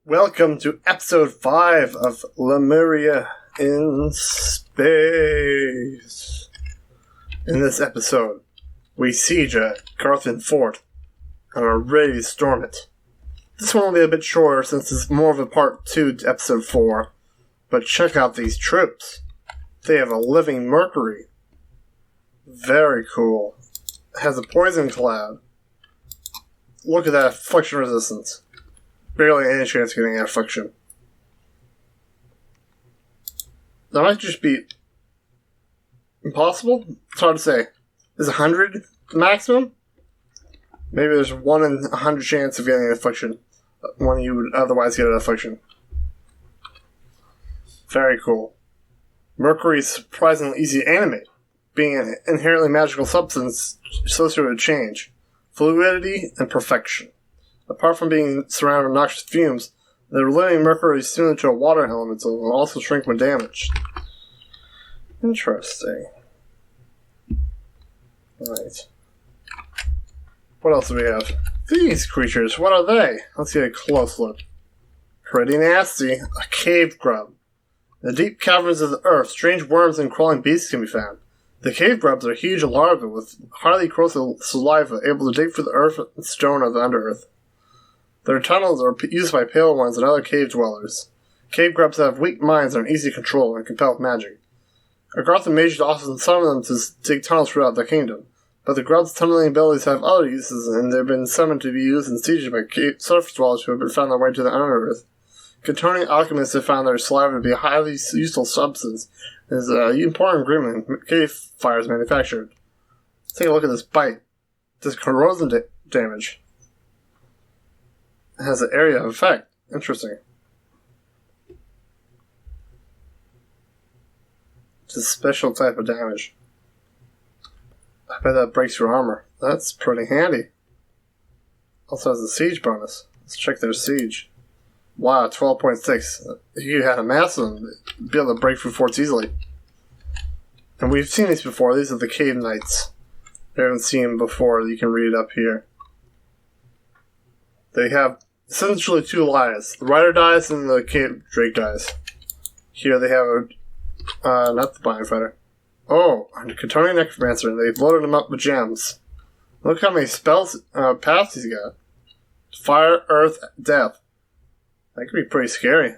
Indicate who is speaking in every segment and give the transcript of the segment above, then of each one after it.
Speaker 1: Welcome to episode 5 of Lemuria in space. In this episode, we siege a Agarthan fort and are ready to storm it. This one will be a bit shorter since it's more of a part 2 to episode 4, but check out these troops. They have a living mercury. Very cool. It has a poison cloud. Look at that affliction resistance. Barely any chance of getting an affliction. That might just be impossible? It's hard to say. Is 100 the maximum? Maybe there's 1 in 100 chance of getting an affliction when you would otherwise get an affliction. Very cool. Mercury is surprisingly easy to animate, being an inherently magical substance associated with change, fluidity, and perfection. Apart from being surrounded by noxious fumes, the living mercury is similar to a water element, so it will also shrink when damaged. Interesting. Right. What else do we have? These creatures, what are they? Let's get a close look. Pretty nasty. A cave grub. In the deep caverns of the earth, strange worms and crawling beasts can be found. The cave grubs are huge larvae with highly corrosive saliva able to dig through the earth and stone of the underearth. Their tunnels are used by pale ones and other cave dwellers. Cave grubs have weak minds and are easy to control and compel with magic. Agartha mages often summon them to dig tunnels throughout their kingdom, but the grubs' tunneling abilities have other uses, and they've been summoned to be used in sieges by surface dwellers who have been found their way to the underearth. Catonian alchemists have found their saliva to be a highly useful substance, and is an important ingredient in cave fires manufactured. Let's take a look at this bite. Does corrosion damage? It has an area of effect. Interesting. It's a special type of damage. I bet that breaks your armor. That's pretty handy. Also has a siege bonus. Let's check their siege. Wow, 12.6. If you had a massive, you'd be able to break through forts easily. And we've seen these before. These are the cave knights. You haven't seen them before. You can read it up here. They have essentially 2 lives. The rider dies and the cave drake dies. Here they have not the bind fighter. Oh, a Catonian necromancer, and they've loaded him up with gems. Look how many spells, paths he's got. Fire, earth, death. That could be pretty scary.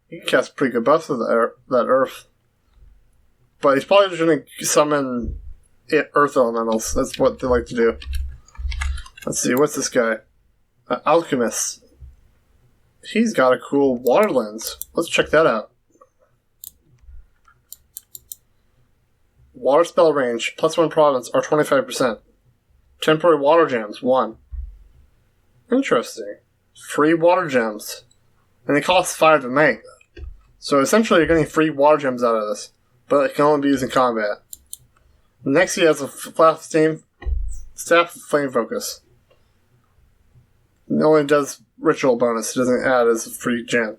Speaker 1: He can cast pretty good buffs with that earth. But he's probably just going to summon earth elementals. That's what they like to do. Let's see, what's this guy? Alchemist. He's got a cool water lens. Let's check that out. Water spell range, +1 province, or 25%. Temporary water gems, 1. Interesting. Free water gems. And they cost 5 to make. So essentially you're getting free water gems out of this. But it can only be used in combat. Next he has a staff of flame focus. It only does ritual bonus. It doesn't add as a free gem.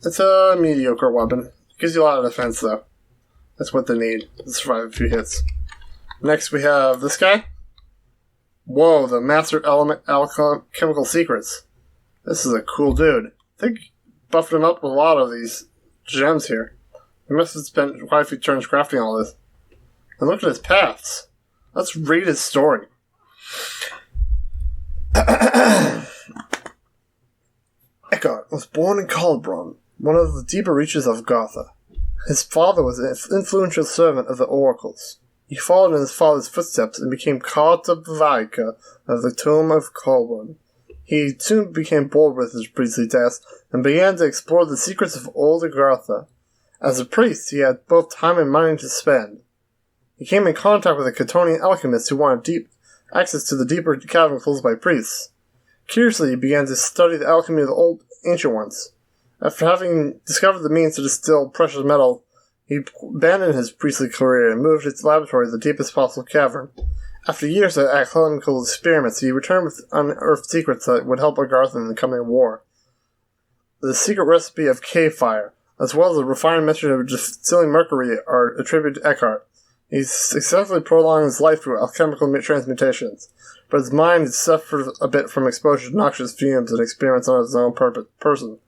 Speaker 1: It's a mediocre weapon. It gives you a lot of defense, though. That's what they need to survive a few hits. Next, we have this guy. Whoa, the Master Element Alchemical Secrets. This is a cool dude. I think buffed him up with a lot of these gems here. He must have spent quite a few turns crafting all this. And look at his paths. Let's read his story. Eckhart was born in Kohlbrunn, one of the deeper reaches of Agartha. His father was an influential servant of the oracles. He followed in his father's footsteps and became Cartavika of the Tomb of Kohlbrunn. He soon became bored with his priestly tasks and began to explore the secrets of old Agartha. As a priest, he had both time and money to spend. He came in contact with a Catonian alchemist who wanted access to the deeper cavern closed by priests. Curiously, he began to study the alchemy of the old ancient ones. After having discovered the means to distill precious metal, he abandoned his priestly career and moved his laboratory to the deepest possible cavern. After years of alchemical experiments, he returned with unearthed secrets that would help Agartha in the coming war. The secret recipe of cave fire, as well as a refined method of distilling mercury, are attributed to Eckhart. He successfully prolonged his life through alchemical transmutations. but his mind suffered a bit from exposure to noxious fumes and experiments on his own person.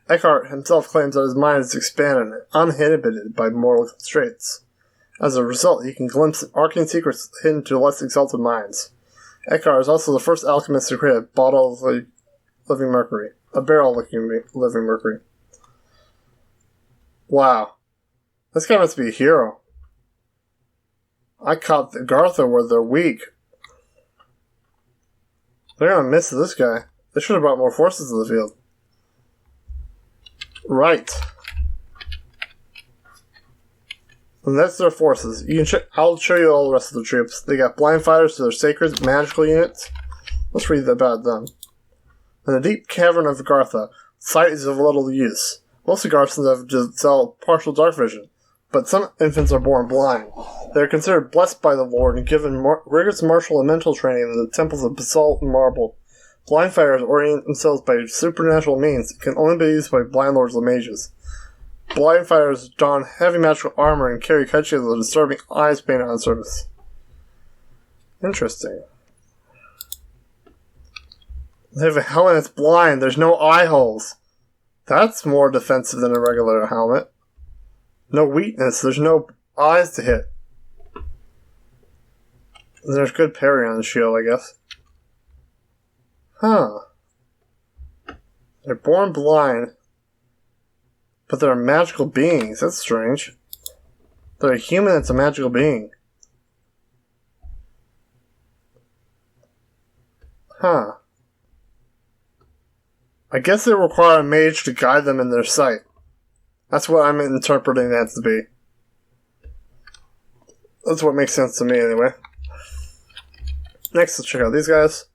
Speaker 1: Eckhart himself claims that his mind is expanded and uninhibited by mortal constraints. As a result, he can glimpse arcane secrets hidden to less exalted minds. Eckhart is also the first alchemist to create a bottle of living mercury. A barrel of living mercury. Wow. This guy must be a hero. I caught the Agartha where they're weak. They're gonna miss this guy. They should have brought more forces to the field. Right. And that's their forces. I'll show you all the rest of the troops. They got blind fighters to their sacred magical units. Let's read about them. In the deep cavern of Agartha, sight is of little use. Most Agarthans have developed partial dark vision, but some infants are born blind. They are considered blessed by the Lord and given rigorous martial and mental training in the temples of basalt and marble. Blind fighters orient themselves by supernatural means and can only be used by blind lords and mages. Blind fighters don heavy magical armor and carry kachis with disturbing eyes painted on the surface. Interesting. They have a helmet that's blind. There's no eye holes. That's more defensive than a regular helmet. No weakness. There's no eyes to hit. There's good parry on the shield, I guess. Huh. They're born blind, but they're magical beings. That's strange. They're a human that's a magical being. Huh. I guess they require a mage to guide them in their sight. That's what I'm interpreting that to be. That's what makes sense to me, anyway. Next, let's check out these guys.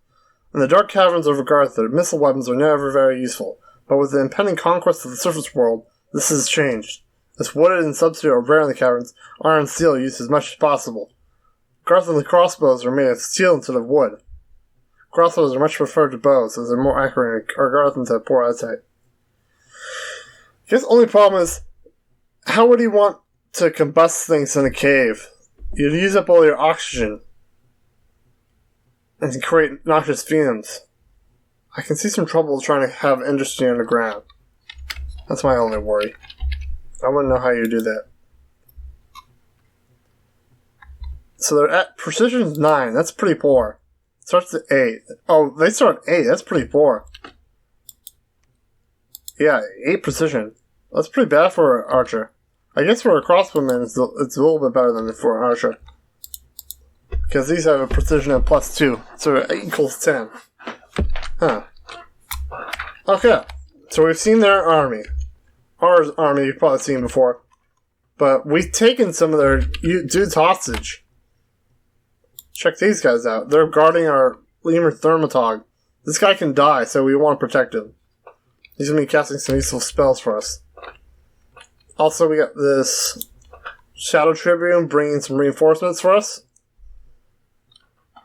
Speaker 1: In the dark caverns of Agartha, missile weapons are never very useful, but with the impending conquest of the surface world, this has changed. As wooded and substeel are rare in the caverns, iron and steel are used as much as possible. Agarthan crossbows are made of steel instead of wood. Crossbows are much preferred to bows, as they're more accurate and Agarthans have poor eyesight. I guess the only problem is, how would he want to combust things in a cave? You'd use up all your oxygen and create noxious fumes. I can see some trouble trying to have industry underground. That's my only worry. I wouldn't know how you do that. So they're at precision 9. That's pretty poor. Starts at 8. Oh, they start at 8. That's pretty poor. Yeah, 8 precision. That's pretty bad for an archer. I guess for a crossbowman, it's a little bit better than for an archer. Because these have a precision of +2. So it equals 10. Huh. Okay. So we've seen their army. Our army you've probably seen before. But we've taken some of their dudes hostage. Check these guys out. They're guarding our lemur thermatog. This guy can die, so we want to protect him. He's going to be casting some useful spells for us. Also, we got this Shadow Tribune bringing some reinforcements for us.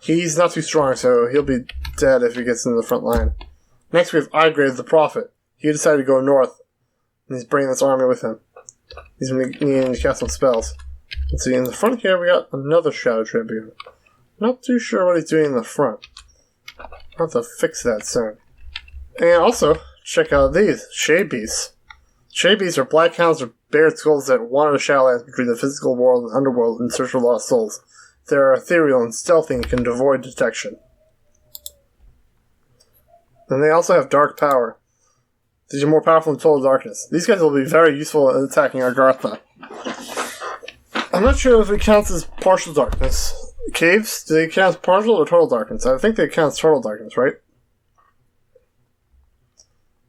Speaker 1: He's not too strong, so he'll be dead if he gets into the front line. Next, we have Eyegrave the Prophet. He decided to go north, and he's bringing this army with him. He's going to be needing to cast some spells. Let's see, in the front here, we got another Shadow Tribune. Not too sure what he's doing in the front. I'll have to fix that soon. And also, check out these, Shade Beasts. Shade Beasts are black hounds with bared skulls that wander the Shadowlands between the physical world and underworld in search for lost souls. They are ethereal and stealthy and can avoid detection. And they also have dark power. These are more powerful than total darkness. These guys will be very useful in attacking Agartha. I'm not sure if it counts as partial darkness. Caves, do they count as partial or total darkness? I think they count as total darkness, right?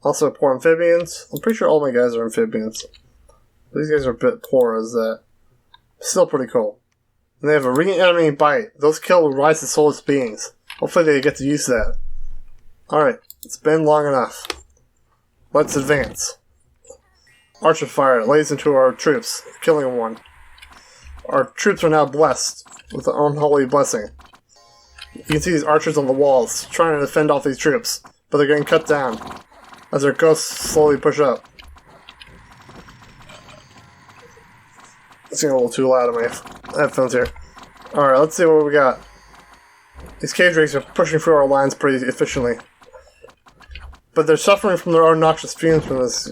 Speaker 1: Also, poor amphibians. I'm pretty sure all my guys are amphibians. These guys are a bit poor as that. Still pretty cool. And they have a reanimating bite. Those kill will rise to soulless beings. Hopefully they get to use that. Alright, it's been long enough. Let's advance. Archer fire lays into our troops, killing one. Our troops are now blessed with an unholy blessing. You can see these archers on the walls, trying to defend off these troops, but they're getting cut down as their ghosts slowly push up. It's getting a little too loud in my headphones here. Alright, let's see what we got. These cave drakes are pushing through our lines pretty efficiently. But they're suffering from their own noxious fumes from this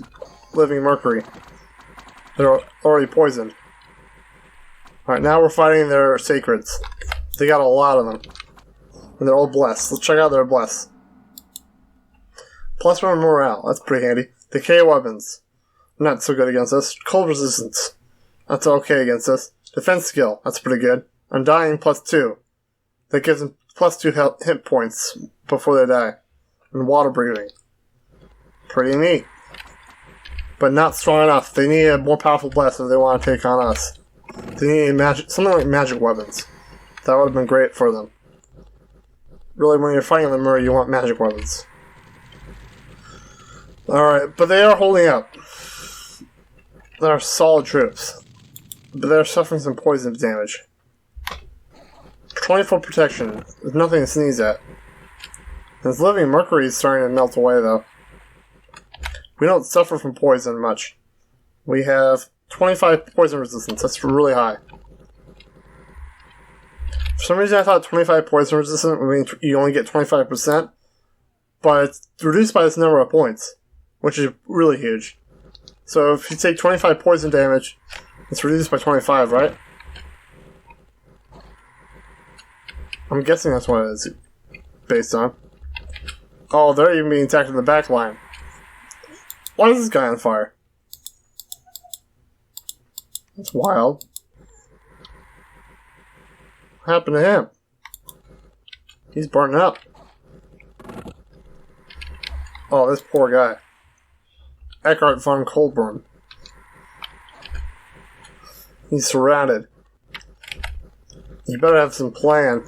Speaker 1: living mercury. They're already poisoned. Alright, now we're fighting their sacreds. They got a lot of them. And they're all blessed. Let's check out their bless. +1 morale. That's pretty handy. Decay weapons. Not so good against us. Cold resistance. That's okay against us. Defense skill. That's pretty good. Undying +2. That gives them +2 hit points before they die. And water breathing. Pretty neat. But not strong enough. They need a more powerful bless if they want to take on us. They need something like magic weapons. That would have been great for them. Really, when you're fighting Lemuria, you want magic weapons. Alright, but they are holding up. They're solid troops. But they're suffering some poison damage. 24 protection. There's nothing to sneeze at. This living mercury is starting to melt away, though. We don't suffer from poison much. We have 25 poison resistance. That's really high. For some reason I thought 25 poison resistant would mean you only get 25%. But it's reduced by this number of points. Which is really huge. So if you take 25 poison damage, it's reduced by 25, right? I'm guessing that's what it is based on. Oh, they're even being attacked in the back line. Why is this guy on fire? That's wild. What happened to him? He's burning up. Oh, this poor guy. Eckhart von Kohlbrunn. He's surrounded. You better have some plan.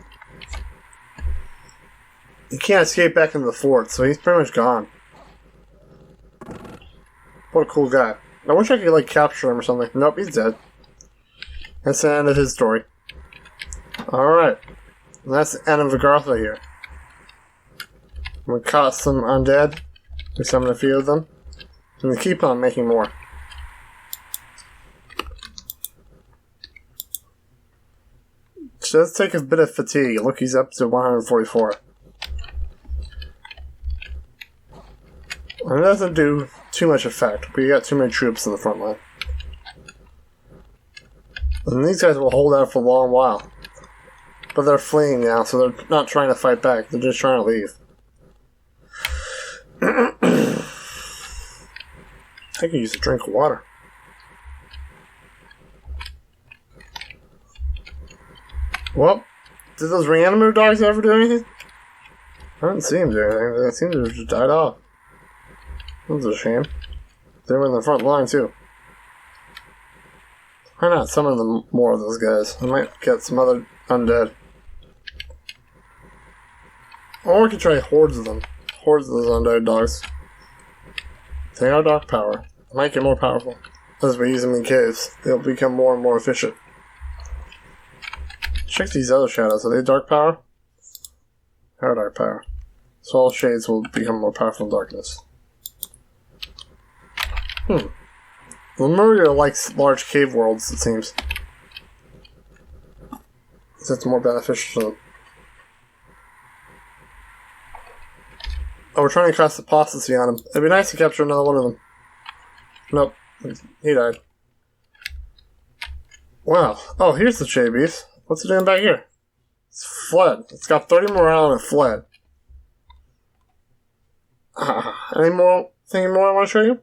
Speaker 1: He can't escape back into the fort, so he's pretty much gone. What a cool guy. I wish I could, like, capture him or something. Nope, he's dead. That's the end of his story. Alright. And that's the end of Agartha here. We caught some undead. We summoned a few of them. And we keep on making more. It does take a bit of fatigue. Look, he's up to 144. And it doesn't do too much effect. We got too many troops in the front line. And these guys will hold out for a long while. But they're fleeing now, so they're not trying to fight back. They're just trying to leave. I could use a drink of water. Well, did those reanimator dogs ever do anything? I didn't see them do anything. They seem to have just died off. That was a shame. They were in the front line, too. Why not summon them more of those guys? I might get some other undead. Or we could try hordes of them. Hordes of those undead dogs. They are dark power. They might get more powerful. As we use them in caves, they'll become more and more efficient. Check these other shadows. Are they dark power? They are dark power. So all shades will become more powerful in darkness. Lemuria likes large cave worlds, it seems. That's more beneficial to them. Oh, we're trying to cast apostasy on him. It'd be nice to capture another one of them. Nope. He died. Wow. Oh, here's the J-Beast. What's it doing back here? It's fled. It's got 30 morale and it fled. Any more I want to show you?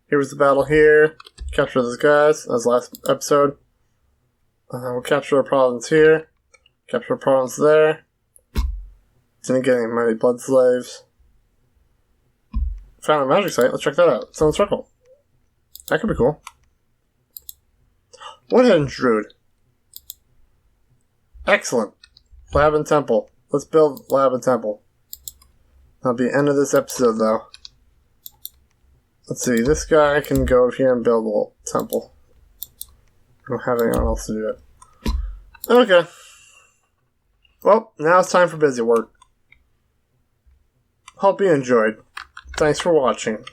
Speaker 1: Here was the battle here. Capture those guys. That was last episode. We'll capture a province here. Capture a province there. Didn't get any mighty blood slaves. Found a magic site. Let's check that out. It's on the circle. That could be cool. Woodhead Druid. Excellent. Lab and temple. Let's build lab and temple. That'll be the end of this episode, though. Let's see. This guy can go over here and build a little temple. I don't have anyone else to do it. Okay. Well, now it's time for busy work. Hope you enjoyed. Thanks for watching.